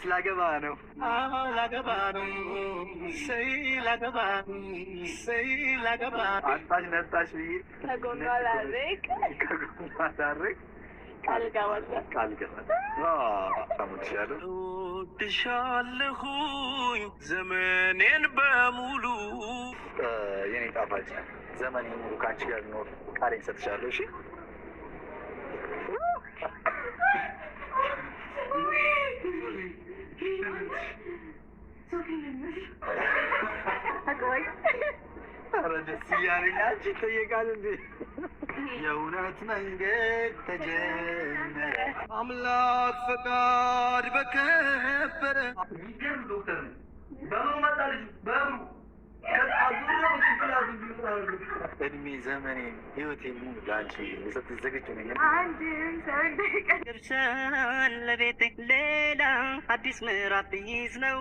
ላገባ ነው ላገባ ነው ሰይ ላገባ ሰይ ላገባ አንታሽ ነጣሽ ብዬ ከጎኗ ላድርግ ከጎኗ ላድርግ ቃል ገባለሁ። ቃል ገባለሁ። አሙሻለሁ እወድሻለሁኝ ዘመኔን በሙሉ የኔ ጣፋጭ ዘመኔን ሙሉ ከአንቺ ጋር ልኖር ቃሌን ሰጥሻለሁ። እሺ ኧረ ደስ እያለኝ አንቺ ይጠየቃል እንዴ? የእውነት መንገድ ተጀመረ አምላክ ፈቃድ በከበረ የሚገርም ዶክተር ነው። በምኑ መጣ ልጁ በምኑ እድሜ ዘመኔን ህይወቴን ሙሉ ለአንቺ ልሰጥ ዝግጁ ነኝ። አንድም ሰው እንዳይቀር ለቤቴ ሌላ አዲስ ምዕራፍ ይዝ ነው